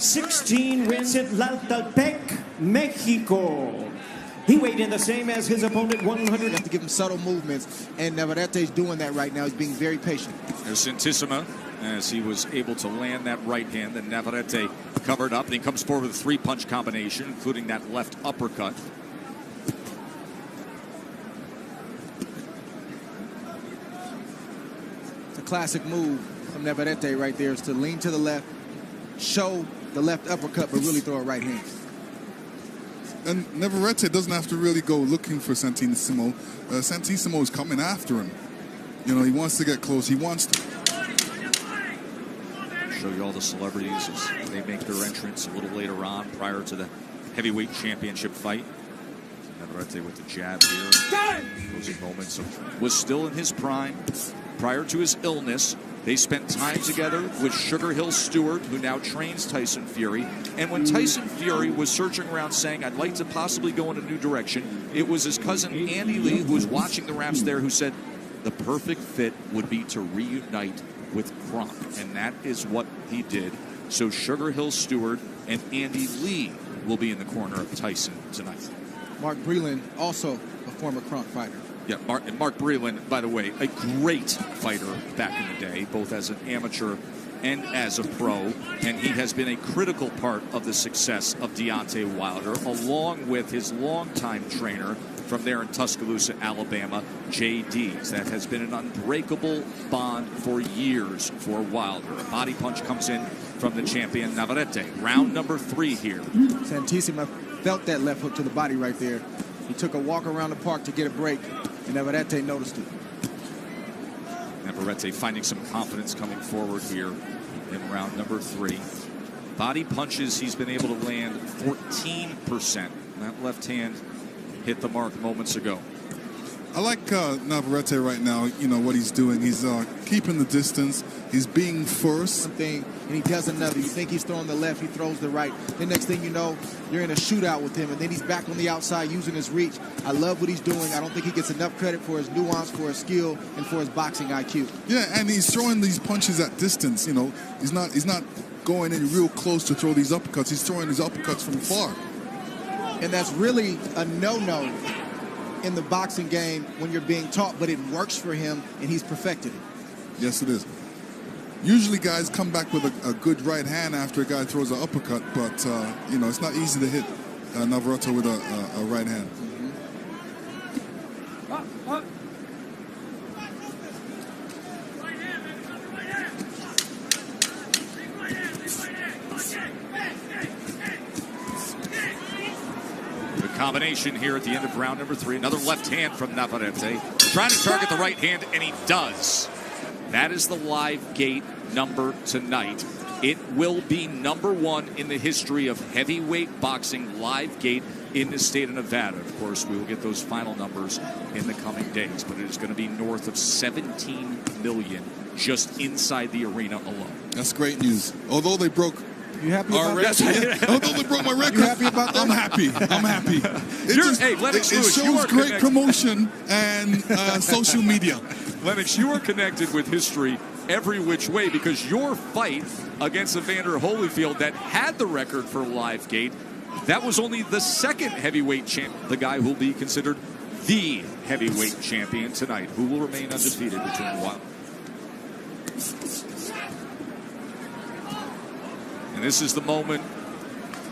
16 wins at Laltaltec, Mexico. He weighed in the same as his opponent, 100. You have to give him subtle movements, and Navarrete is doing that right now. He's being very patient. There's Santisima, as he was able to land that right hand, and Navarrete covered up, and he comes forward with a three-punch combination, including that left uppercut. It's a classic move from Navarrete right there, is to lean to the left, show the left uppercut, but really throw a right hand. And Navarrete doesn't have to really go looking for Santisimo. Santisimo is coming after him. You know, he wants to get close. He wants to. Show you all the celebrities as they make their entrance a little later on, prior to the heavyweight championship fight. Navarrete with the jab here. Closing moments. Was still in his prime prior to his illness. They spent time together with Sugar Hill Stewart, who now trains Tyson Fury. And when Tyson Fury was searching around saying, I'd like to possibly go in a new direction, it was his cousin Andy Lee, who was watching the Raps there, who said the perfect fit would be to reunite with Kronk. And that is what he did. So Sugar Hill Stewart and Andy Lee will be in the corner of Tyson tonight. Mark Breland, also a former Kronk fighter. Yeah, Mark Breland, by the way, a great fighter back in the day, both as an amateur and as a pro. And he has been a critical part of the success of Deontay Wilder, along with his longtime trainer from there in Tuscaloosa, Alabama, J.D.'s. That has been an unbreakable bond for years for Wilder. A body punch comes in from the champion Navarrete. Round number 3 here. Santisima felt that left hook to the body right there. He took a walk around the park to get a break, and Navarrete noticed it. Navarrete finding some confidence coming forward here in round number 3. Body punches, he's been able to land 14%. That left hand hit the mark moments ago. I like Navarrete right now. You know what he's doing. He's keeping the distance. He's being first. One thing, and he does another. You think he's throwing the left, he throws the right. The next thing you know, you're in a shootout with him, and then he's back on the outside using his reach. I love what he's doing. I don't think he gets enough credit for his nuance, for his skill, and for his boxing IQ. Yeah, and he's throwing these punches at distance. You know, he's not going in real close to throw these uppercuts. He's throwing these uppercuts from far. And that's really a no-no in the boxing game when you're being taught, but it works for him, and he's perfected it. Yes, it is. Usually guys come back with a good right hand after a guy throws an uppercut, but, you know, it's not easy to hit Navarrete with a right hand. Combination here at the end of round number 3. Another left hand from Navarrete. Trying to target the right hand, and he does. That is the live gate number tonight. It will be number 1 in the history of heavyweight boxing live gate in the state of Nevada. Of course, we will get those final numbers in the coming days, but it is going to be north of 17 million just inside the arena alone. That's great news. Although they broke You happy about that? Yeah. Although they broke my record, You happy about that? I'm happy. I'm happy. Lennox it Lewis, shows great promotion and social media. Lennox, you are connected with history every which way, because your fight against Evander Holyfield that had the record for live gate, that was only the second heavyweight champ, the guy who will be considered the heavyweight champion tonight, who will remain undefeated between Wilder. And this is the moment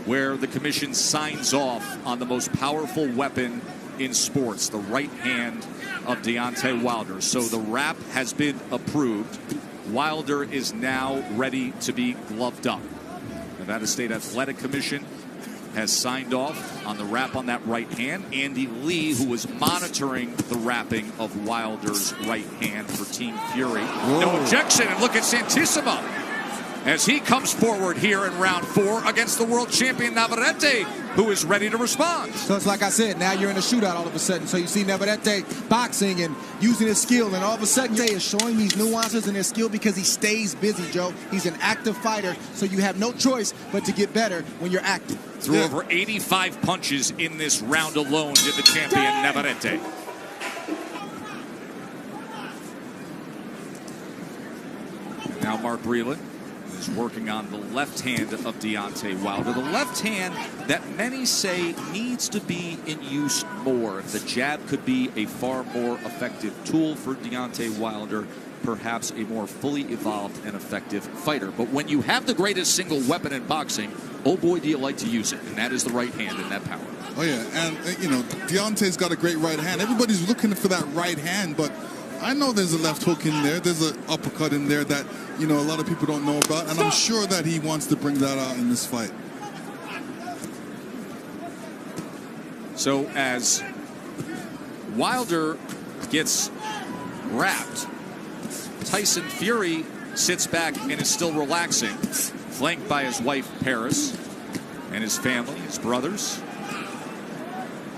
where the commission signs off on the most powerful weapon in sports, the right hand of Deontay Wilder. So the wrap has been approved. Wilder is now ready to be gloved up. Nevada State Athletic Commission has signed off on the wrap on that right hand. Andy Lee, who was monitoring the wrapping of Wilder's right hand for Team Fury. Whoa. No objection, and look at Santisima as he comes forward here in round 4 against the world champion Navarrete, who is ready to respond. So it's like I said, now you're in a shootout all of a sudden. So you see Navarrete boxing and using his skill, and all of a sudden he is showing these nuances in his skill because he stays busy, Joe. He's an active fighter, so you have no choice but to get better when you're active. Threw over 85 punches in this round alone, did the champion Navarrete. Now Mark Breland is working on the left hand of Deontay Wilder. The left hand that many say needs to be in use more. If the jab could be a far more effective tool for Deontay Wilder, perhaps a more fully evolved and effective fighter. But when you have the greatest single weapon in boxing, oh boy, do you like to use it. And that is the right hand and that power. Oh, yeah. And, you know, Deontay's got a great right hand. Everybody's looking for that right hand, but I know there's a left hook in there. There's an uppercut in there that, you know, a lot of people don't know about. And I'm sure that he wants to bring that out in this fight. So as Wilder gets wrapped, Tyson Fury sits back and is still relaxing, flanked by his wife Paris and his family, his brothers.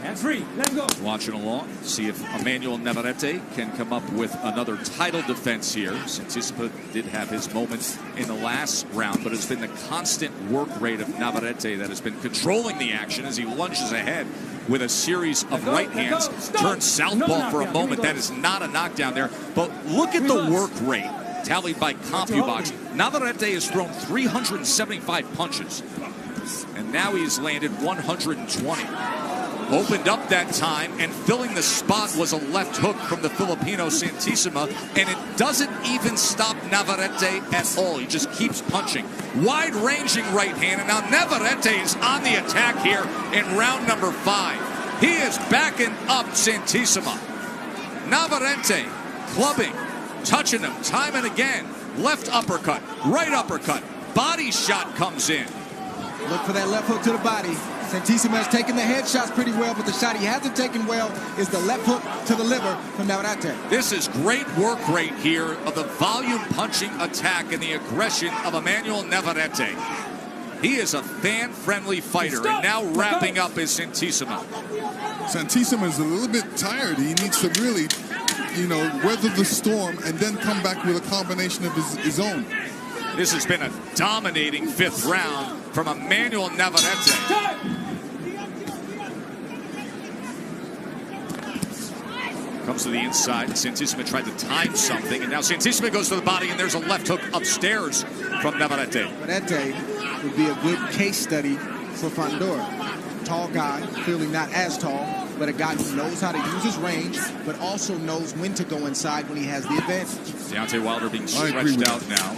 Hands free. Let go. Watching along, see if Emanuel Navarrete can come up with another title defense here. Santisima did have his moments in the last round, but it's been the constant work rate of Navarrete that has been controlling the action as he lunges ahead with a series of right hands. Turns southpaw for a moment. That is not a knockdown there. But look at the work rate tallied by CompuBox. Navarrete has thrown 375 punches, and now he's landed 120. Opened up that time, and filling the spot was a left hook from the Filipino Santisima, and it doesn't even stop Navarrete at all. He just keeps punching. Wide-ranging right hand, and now Navarrete is on the attack here in round number 5. He is backing up Santisima. Navarrete clubbing, touching him time and again. Left uppercut, right uppercut, body shot comes in. Look for that left hook to the body. Santisima has taken the headshots pretty well, but the shot he hasn't taken well is the left hook to the liver from Navarrete. This is great work rate here of the volume punching attack and the aggression of Emanuel Navarrete. He is a fan-friendly fighter, and now wrapping up is Santisima. Santisima is a little bit tired. He needs to really, you know, weather the storm and then come back with a combination of his own. This has been a dominating 5th round from Emanuel Navarrete. Comes to the inside. Santisima tried to time something, and now Santisima goes to the body, and there's a left hook upstairs from Navarrete. Navarrete would be a good case study for Fandor. Tall guy, clearly not as tall, but a guy who knows how to use his range, but also knows when to go inside when he has the advantage. Deontay Wilder being stretched out now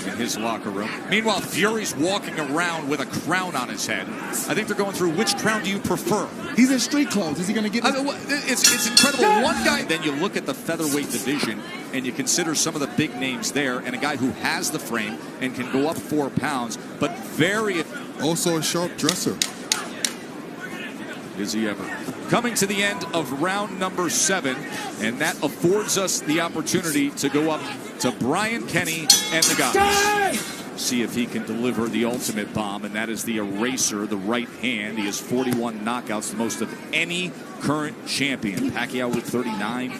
in his locker room. Meanwhile, Fury's walking around with a crown on his head. I think they're going through, which crown do you prefer? He's in street clothes. Is he going to get it's incredible. One guy, then you look at the featherweight division and you consider some of the big names there, and a guy who has the frame and can go up 4 pounds, but very... Also a sharp dresser. Is he ever? Coming to the end of round number 7, and that affords us the opportunity to go up to Brian Kenny and the guys. See if he can deliver the ultimate bomb, and that is the eraser, the right hand. He has 41 knockouts, the most of any current champion. Pacquiao with 39.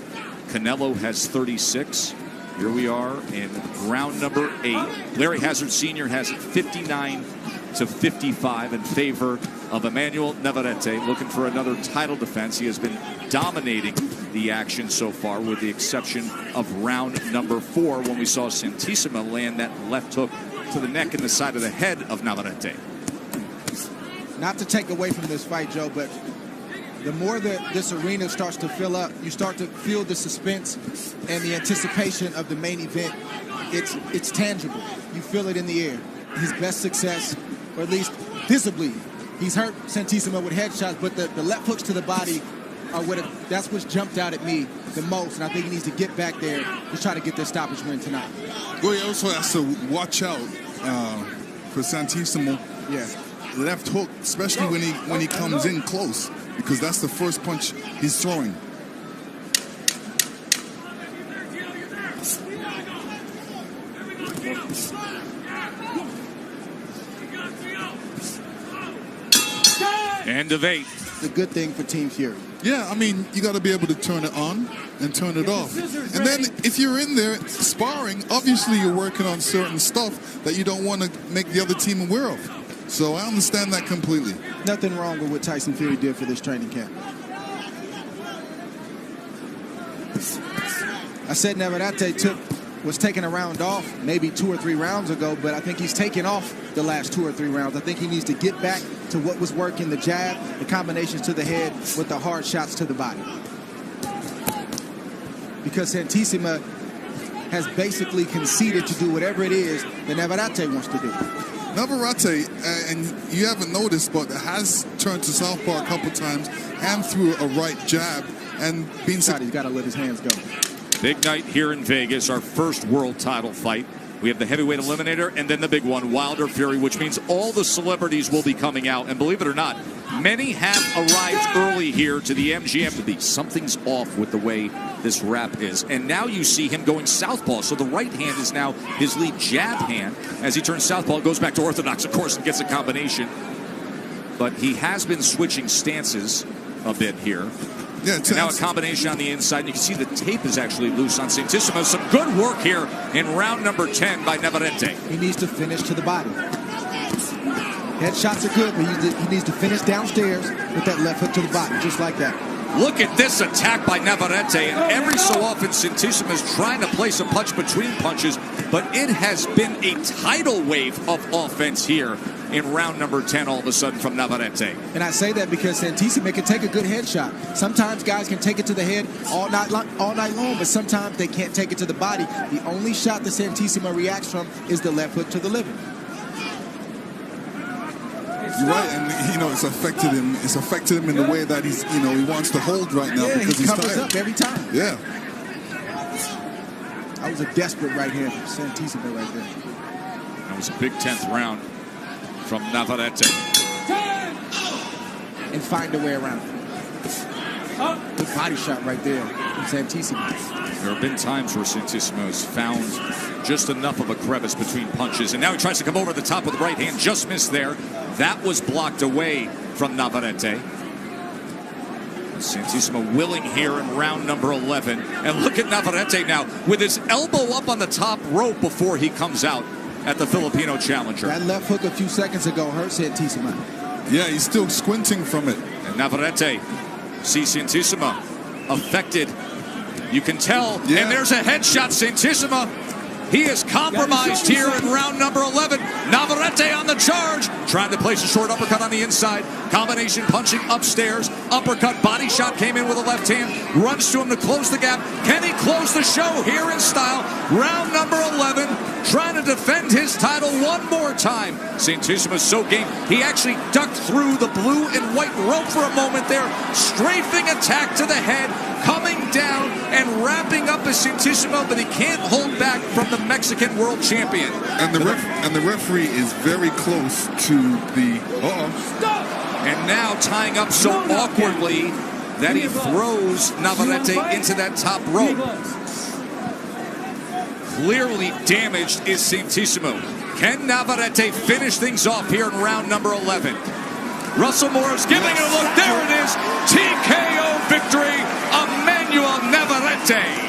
Canelo has 36. Here we are in round number 8. Larry Hazard Sr. has it 59-55 in favor of Emanuel Navarrete, looking for another title defense. He has been dominating the action so far, with the exception of round number 4, when we saw Santisima land that left hook to the neck and the side of the head of Navarrete. Not to take away from this fight, Joe, but the more that this arena starts to fill up, you start to feel the suspense and the anticipation of the main event. It's tangible. You feel it in the air. His best success, or at least visibly, he's hurt Santisima with headshots, but the left hooks to the body are that's what's jumped out at me the most, and I think he needs to get back there to try to get this stoppage win tonight. Well, he also has to watch out for Santisima. Yeah. Left hook, especially when he comes in close, because that's the first punch he's throwing. End of 8. It's a good thing for Team Fury. Yeah, I mean, you got to be able to turn it on and turn it off. And then if you're in there sparring, obviously you're working on certain stuff that you don't want to make the other team aware of. So I understand that completely. Nothing wrong with what Tyson Fury did for this training camp. I said Navarrete took was taking a round off maybe 2 or 3 rounds ago, but I think he's taken off the last 2 or 3 rounds. I think he needs to get back to what was working, the jab, the combinations to the head with the hard shots to the body. Because Santisima has basically conceded to do whatever it is that Navarrete wants to do. Navarrete, and you haven't noticed, but has turned to southpaw a couple times and threw a right jab and been... He's got to let his hands go. Big night here in Vegas, our first world title fight. We have the heavyweight eliminator and then the big one, Wilder Fury, which means all the celebrities will be coming out. And believe it or not, many have arrived early here to the MGM. Something's off with the way this wrap is. And now you see him going southpaw. So the right hand is now his lead jab hand. As he turns southpaw, goes back to orthodox, of course, and gets a combination. But he has been switching stances a bit here. Yeah, and now a combination on the inside. And you can see the tape is actually loose on Santisima. Some good work here in round number 10 by Navarrete. He needs to finish to the body. Headshots are good, but he needs to finish downstairs with that left hook to the body, just like that. Look at this attack by Navarrete. And every so often, Santisima is trying to place a punch between punches, but it has been a tidal wave of offense here in round number 10 all of a sudden from Navarrete. And I say that because Santisima can take a good headshot. Sometimes guys can take it to the head all night long, but sometimes they can't take it to the body. The only shot that Santisima reacts from is the left hook to the liver. You're right, and you know it's affected him. It's affected him in the way that he's, you know, he wants to hold right now because he he's covers tired. up every time. Yeah. That was a desperate right hand from Santisima right there. That was a big 10th round from Navarrete. And find a way around it. Good body shot right there from Santisima. There have been times where Santisima has found just enough of a crevice between punches, and now he tries to come over the top with the right hand, just missed there. That was blocked away from Navarrete. Santisima willing here in round number 11. And look at Navarrete now with his elbow up on the top rope before he comes out at the Filipino challenger. That left hook a few seconds ago hurt Santisima. Yeah, he's still squinting from it. And Navarrete sees Santisima affected. You can tell. Yeah. And there's a headshot. Santisima, he is compromised here in round number 11. Navarrete on the charge, trying to place a short uppercut on the inside. Combination punching upstairs. Uppercut, body shot came in with a left hand. Runs to him to close the gap. Can he close the show here in style? Round number 11, trying to defend his title one more time. Santisima's so game. He actually ducked through the blue and white rope for a moment there. Strafing attack to the head, coming down and wrapping up as Santisima, but he can't hold back from the Mexican world champion. And the referee is very close to the... And now tying up so awkwardly that he throws Navarrete into that top rope. Clearly damaged is Santisima. Can Navarrete finish things off here in round number 11? Russell Moore's giving it a look. There it is. TKO victory. Emanuel Navarrete.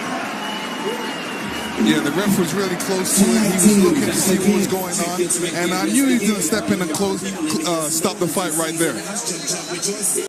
Yeah, the ref was really close to it. He was looking to see what was going on. And I knew he was going to step in and stop the fight right there.